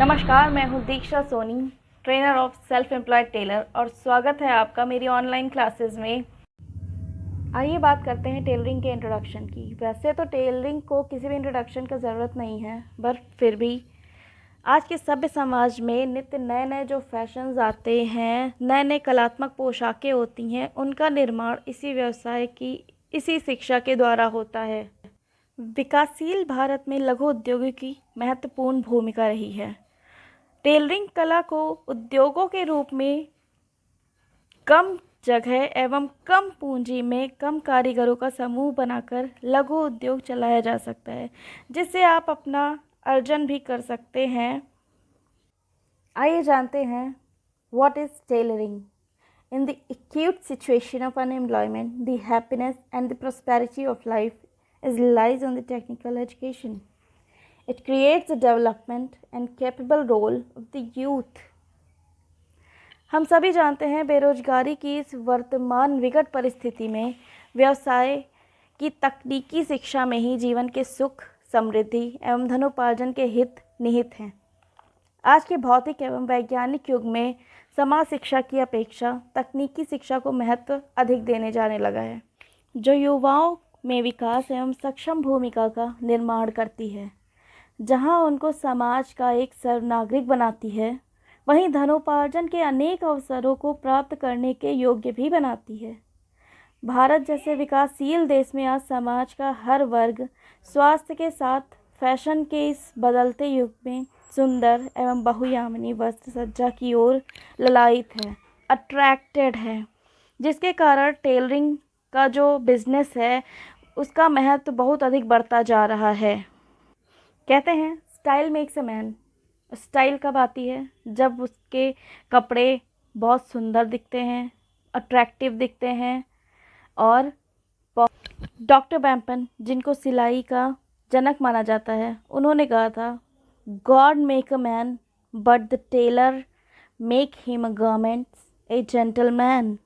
नमस्कार, मैं हूँ Diksha Soni, trainer of self employed tailor और स्वागत है आपका मेरी ऑनलाइन क्लासेस में। आइए बात करते हैं टेलरिंग के इंट्रोडक्शन की। वैसे तो टेलरिंग को किसी भी इंट्रोडक्शन का ज़रूरत नहीं है, पर फिर भी आज के सभ्य समाज में नित्य नए नए जो फैशंस आते हैं, नए नए कलात्मक पोशाकें होती हैं, उनका निर्माण इसी व्यवसाय की इसी शिक्षा के द्वारा होता है। विकासशील भारत में लघु उद्योगों की महत्वपूर्ण भूमिका रही है। टेलरिंग कला को उद्योगों के रूप में कम जगह एवं कम पूंजी में कम कारीगरों का समूह बनाकर लघु उद्योग चलाया जा सकता है, जिससे आप अपना अर्जन भी कर सकते हैं। आइए जानते हैं what is tailoring. In the acute situation of unemployment, the happiness and the prosperity of life is lies on the technical education. It creates a development and capable role of the youth. हम सभी जानते हैं बेरोजगारी की इस वर्तमान विकट परिस्थिति में व्यवसाय की तकनीकी शिक्षा में ही जीवन के सुख, समृद्धि एवं धनोपार्जन के हित निहित हैं। आज के भौतिक एवं वैज्ञानिक युग में समाज शिक्षा की अपेक्षा तकनीकी शिक्षा को महत्व अधिक देने जाने लगा है, जो युवाओं में विकास एवं सक्षम भूमिका का निर्माण करती है। जहां उनको समाज का एक सर्वनागरिक बनाती है, वहीं धनोपार्जन के अनेक अवसरों को प्राप्त करने के योग्य भी बनाती है। भारत जैसे विकासशील देश में आज समाज का हर वर्ग स्वास्थ्य के साथ फैशन के इस बदलते युग में सुंदर एवं बहुआयामी वस्त्र सज्जा की ओर ललायित है, अट्रैक्टेड है, जिसके कारण टेलरिंग का जो बिजनेस है उसका महत्व बहुत अधिक बढ़ता जा रहा है। कहते हैं style makes a man. Style कब आती है? जब उसके कपड़े बहुत सुंदर दिखते हैं, अट्रैक्टिव दिखते हैं। और डॉक्टर बैम्पन, जिनको सिलाई का जनक माना जाता है, उन्होंने कहा था, god make a man but the tailor make him a garments a gentleman.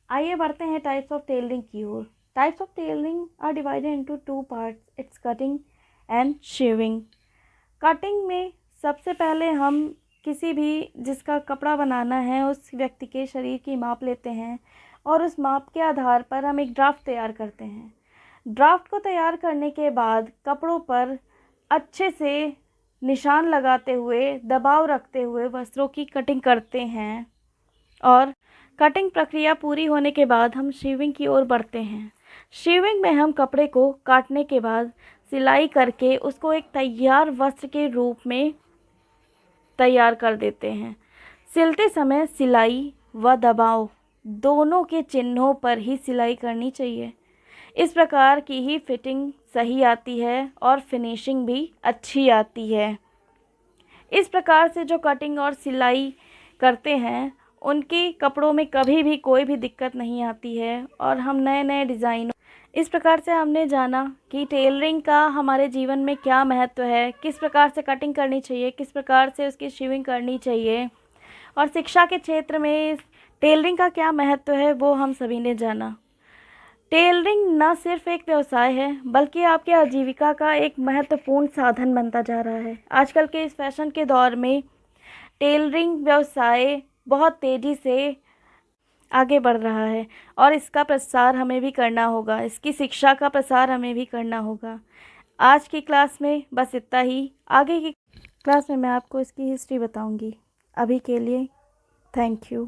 आइए बढ़ते हैं टाइप्स ऑफ टेलरिंग की ओर। Types of tailoring are divided into two parts, it's cutting and shaving. Cutting में सबसे पहले हम किसी भी जिसका कपड़ा बनाना है उस व्यक्ति के शरीर की माप लेते हैं और उस माप के आधार पर हम एक ड्राफ्ट तैयार करते हैं। ड्राफ्ट को तैयार करने के बाद कपड़ों पर अच्छे से निशान लगाते हुए, दबाव रखते हुए वस्त्रों की कटिंग करते हैं और कटिंग प्रक्रिया पूरी होने के बाद हम शेविंग की ओर बढ़ते हैं। शेविंग में हम कपड़े को काटने के बाद सिलाई करके उसको एक तैयार वस्त्र के रूप में तैयार कर देते हैं। सिलते समय सिलाई व दबाव दोनों के चिन्हों पर ही सिलाई करनी चाहिए। इस प्रकार की ही फिटिंग सही आती है और फिनिशिंग भी अच्छी आती है। इस प्रकार से जो कटिंग और सिलाई करते हैं उनके कपड़ों में कभी भी कोई भी दिक्कत नहीं आती है और हम नए नए डिज़ाइनों। इस प्रकार से हमने जाना कि टेलरिंग का हमारे जीवन में क्या महत्व है, किस प्रकार से कटिंग करनी चाहिए, किस प्रकार से उसकी शेविंग करनी चाहिए और शिक्षा के क्षेत्र में टेलरिंग का क्या महत्व है, वो हम सभी ने जाना। टेलरिंग न सिर्फ एक व्यवसाय है बल्कि आपकी आजीविका का एक महत्वपूर्ण साधन बनता जा रहा है। आजकल के इस फैशन के दौर में टेलरिंग व्यवसाय बहुत तेज़ी से आगे बढ़ रहा है और इसका प्रसार हमें भी करना होगा, इसकी शिक्षा का प्रसार हमें भी करना होगा। आज की क्लास में बस इतना ही। आगे की क्लास में मैं आपको इसकी हिस्ट्री बताऊंगी। अभी के लिए थैंक यू।